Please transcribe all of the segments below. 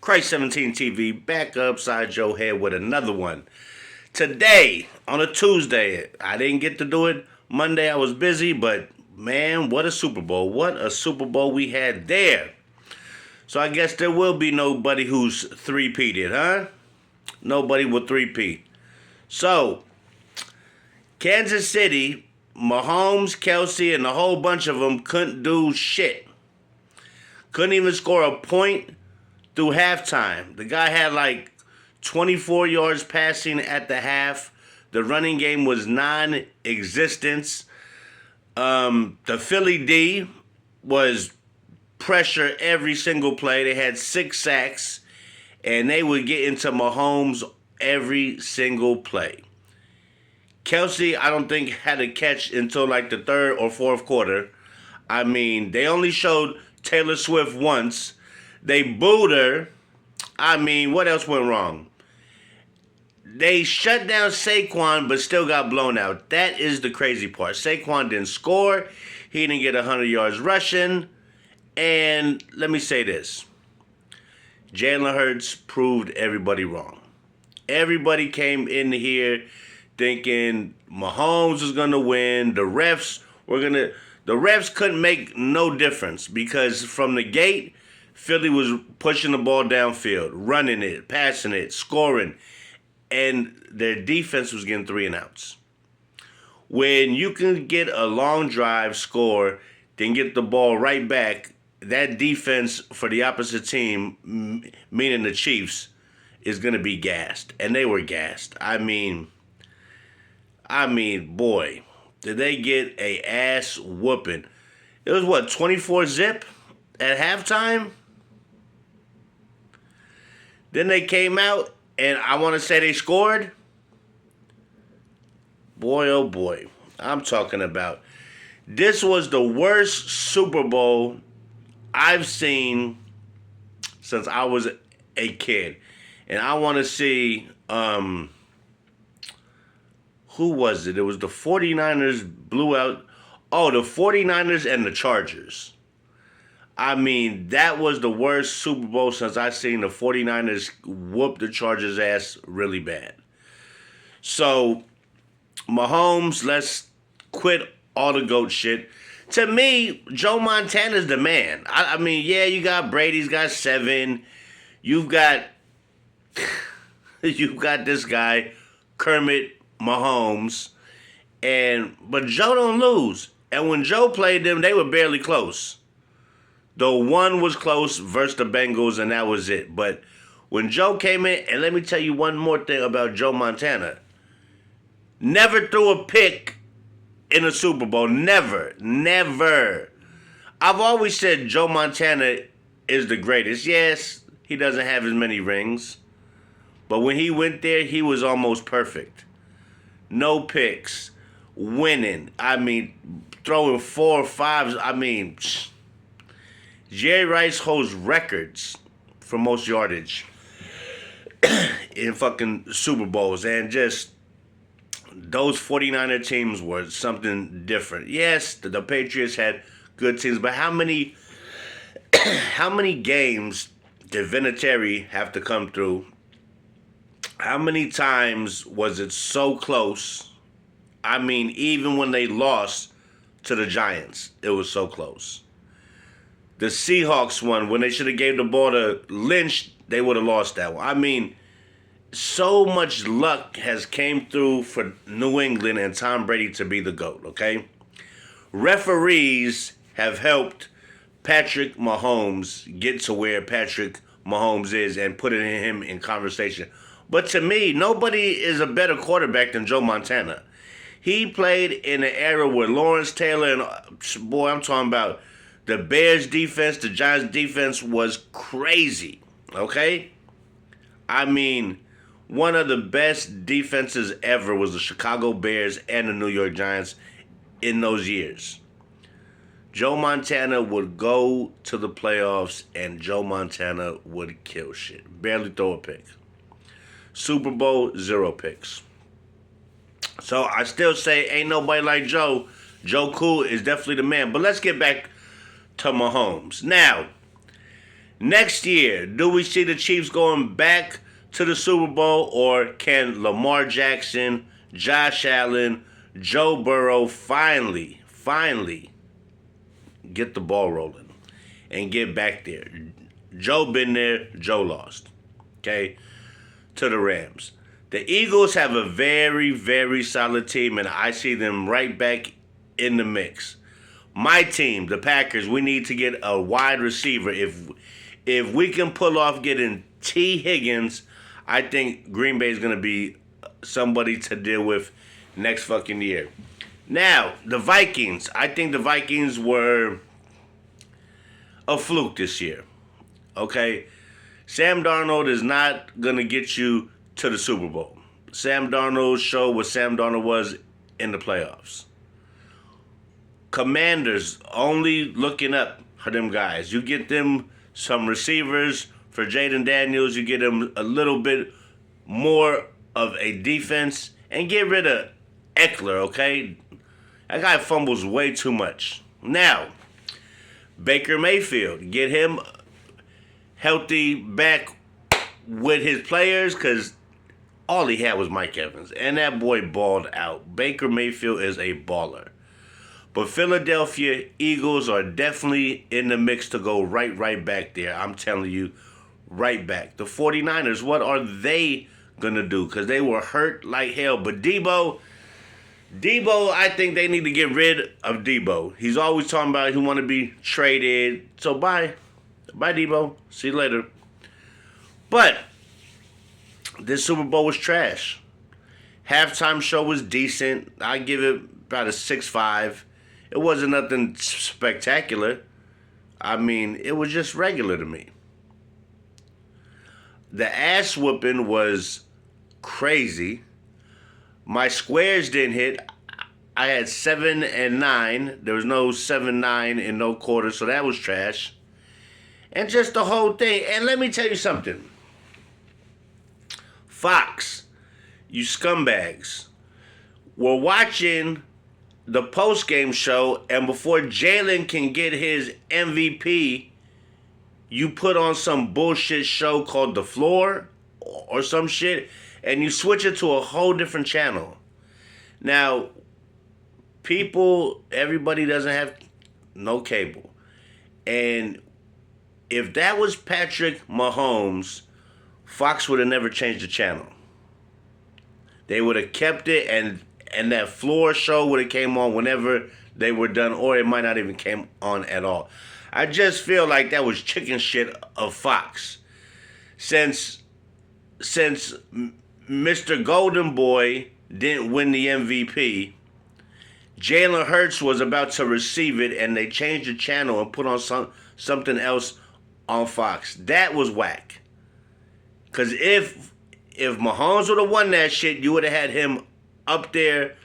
Christ 17 TV back upside your head with another one. Today, on a Tuesday, I didn't get to do it Monday. I was busy, but man, what a Super Bowl. What a Super Bowl we had there. So I guess there will be nobody who's three-peated, huh? Nobody will three-peat. So, Kansas City, Mahomes, Kelsey, and a whole bunch of them couldn't do shit. Couldn't even score a point through halftime. The guy had like 24 yards passing at the half. The running game was non-existent. The Philly D was pressure every single play. They had 6 sacks, and they would get into Mahomes every single play. Kelsey, I don't think, had a catch until like the third or fourth quarter. I mean, they only showed Taylor Swift once. They booed her. I mean, what else went wrong? They shut down Saquon, but still got blown out. That is the crazy part. Saquon didn't score. He didn't get 100 yards rushing. And let me say this. Jalen Hurts proved everybody wrong. Everybody came in here thinking Mahomes was going to win. The refs couldn't make no difference because from the gate, Philly was pushing the ball downfield, running it, passing it, scoring, and their defense was getting 3 and outs. When you can get a long drive, score, then get the ball right back, that defense for the opposite team, meaning the Chiefs, is going to be gassed. And they were gassed. I mean, boy, did they get a ass whooping. It was, 24-zip at halftime? Then they came out, and I want to say they scored. Boy, oh boy. I'm talking about. This was the worst Super Bowl I've seen since I was a kid. And I want to see, who was it? It was the 49ers blew out. Oh, the 49ers and the Chargers. I mean, that was the worst Super Bowl since I've seen the 49ers whoop the Chargers' ass really bad. So, Mahomes, let's quit all the GOAT shit. To me, Joe Montana's the man. I mean, yeah, you got Brady's got 7. You've got this guy, Kermit Mahomes. But Joe don't lose. And when Joe played them, they were barely close. The one was close versus the Bengals, and that was it. But when Joe came in, and let me tell you one more thing about Joe Montana. Never threw a pick in a Super Bowl. Never. Never. I've always said Joe Montana is the greatest. Yes, he doesn't have as many rings. But when he went there, he was almost perfect. No picks. Winning. I mean, throwing 4 or 5s. I mean, Jerry Rice holds records for most yardage in fucking Super Bowls. And just those 49er teams were something different. Yes, the Patriots had good teams, but how many games did Vinatieri have to come through? How many times was it so close? I mean, even when they lost to the Giants, it was so close. The Seahawks one, when they should have gave the ball to Lynch, they would have lost that one. I mean, so much luck has came through for New England and Tom Brady to be the GOAT, okay? Referees have helped Patrick Mahomes get to where Patrick Mahomes is and putting him in conversation. But to me, nobody is a better quarterback than Joe Montana. He played in an era where Lawrence Taylor and, boy, I'm talking about the Bears defense, the Giants defense was crazy, okay? I mean, one of the best defenses ever was the Chicago Bears and the New York Giants in those years. Joe Montana would go to the playoffs and Joe Montana would kill shit. Barely throw a pick. Super Bowl, 0 picks. So I still say ain't nobody like Joe. Joe Cool is definitely the man. But let's get back to Mahomes. Now, Next year, do we see the Chiefs going back to the Super Bowl, or can Lamar Jackson, Josh Allen, Joe Burrow finally get the ball rolling and get back there? Joe been there, Joe lost. Okay? To the Rams. The Eagles have a very, very solid team, and I see them right back in the mix. My team, the Packers, we need to get a wide receiver. If we can pull off getting T. Higgins, I think Green Bay is going to be somebody to deal with next fucking year. Now, the Vikings. I think the Vikings were a fluke this year. Okay? Sam Darnold is not going to get you to the Super Bowl. Sam Darnold showed what Sam Darnold was in the playoffs. Commanders, only looking up for them guys. You get them some receivers for Jaden Daniels. You get them a little bit more of a defense. And get rid of Eckler, okay? That guy fumbles way too much. Now, Baker Mayfield. Get him healthy back with his players, because all he had was Mike Evans. And that boy balled out. Baker Mayfield is a baller. But Philadelphia Eagles are definitely in the mix to go right back there. I'm telling you, right back. The 49ers, what are they going to do? Because they were hurt like hell. But Debo, I think they need to get rid of Debo. He's always talking about he want to be traded. So bye. Bye, Debo. See you later. But this Super Bowl was trash. Halftime show was decent. I give it about a 6.5. It wasn't nothing spectacular. I mean, it was just regular to me. The ass whooping was crazy. My squares didn't hit. I had 7 and 9. There was no 7-9 in no quarter, so that was trash. And just the whole thing. And let me tell you something. Fox, you scumbags, were watching the post-game show, and before Jalen can get his MVP, you put on some bullshit show called The Floor or some shit, and you switch it to a whole different channel. Now, everybody doesn't have no cable. And if that was Patrick Mahomes, Fox would have never changed the channel. They would have kept it, and that floor show would have came on whenever they were done, or it might not even came on at all. I just feel like that was chicken shit of Fox. Since Mr. Golden Boy didn't win the MVP, Jalen Hurts was about to receive it, and they changed the channel and put on something else on Fox. That was whack. Because if Mahomes would have won that shit, you would have had him up there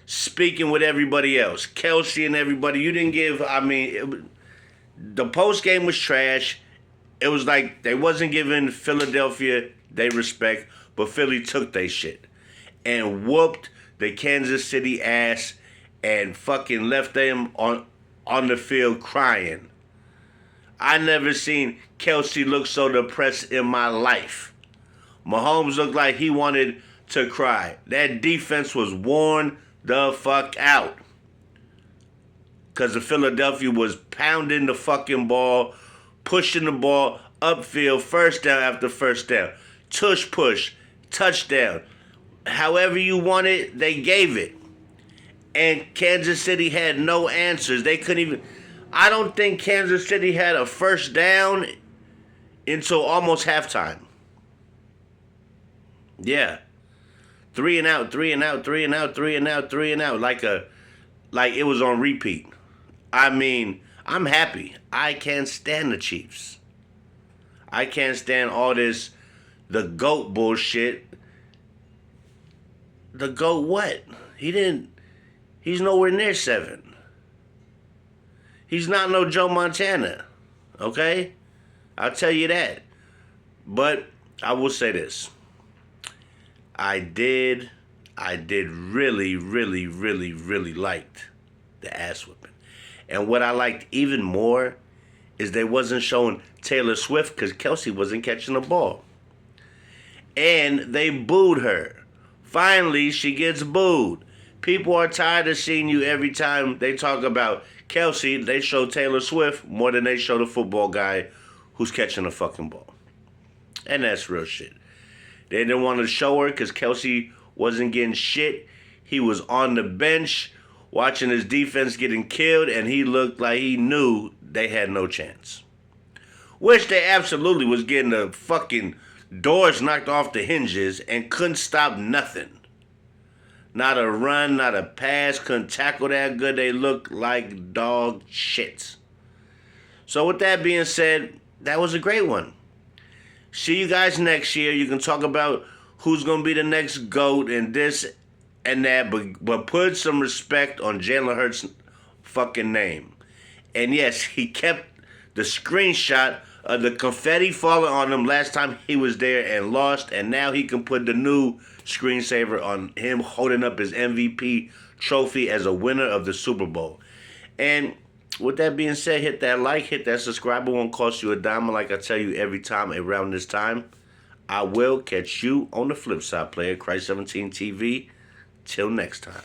speaking with everybody else. Kelsey and everybody. You didn't give, the post game was trash. It was like they wasn't giving Philadelphia their respect, but Philly took their shit and whooped the Kansas City ass and fucking left them on the field crying. I never seen Kelsey look so depressed in my life. Mahomes looked like he wanted to cry. That defense was worn the fuck out. Because the Philadelphia was pounding the fucking ball, pushing the ball upfield, first down after first down. Tush push, touchdown. However you want it, they gave it. And Kansas City had no answers. They couldn't even... I don't think Kansas City had a first down until almost halftime. Yeah. 3 and out, 3 and out, 3 and out, 3 and out, 3 and out. Like it was on repeat. I mean, I'm happy. I can't stand the Chiefs. I can't stand all this, the GOAT bullshit. The GOAT what? He's nowhere near 7. He's not no Joe Montana. Okay? I'll tell you that. But I will say this. I did really, really, really, really liked the ass whipping. And what I liked even more is they wasn't showing Taylor Swift because Kelsey wasn't catching the ball. And they booed her. Finally, she gets booed. People are tired of seeing you every time they talk about Kelsey. They show Taylor Swift more than they show the football guy who's catching the fucking ball. And that's real shit. They didn't want to show her because Kelsey wasn't getting shit. He was on the bench watching his defense getting killed, and he looked like he knew they had no chance. Which they absolutely was getting the fucking doors knocked off the hinges and couldn't stop nothing. Not a run, not a pass, couldn't tackle that good. They looked like dog shits. So with that being said, that was a great one. See you guys next year. You can talk about who's going to be the next GOAT and this and that, but put some respect on Jalen Hurts' fucking name. And yes, he kept the screenshot of the confetti falling on him last time he was there and lost, and now he can put the new screensaver on him holding up his MVP trophy as a winner of the Super Bowl. And with that being said, hit that like, hit that subscribe. It won't cost you a dime. Like I tell you every time around this time, I will catch you on the flip side, player. Christ 17 TV. Till next time.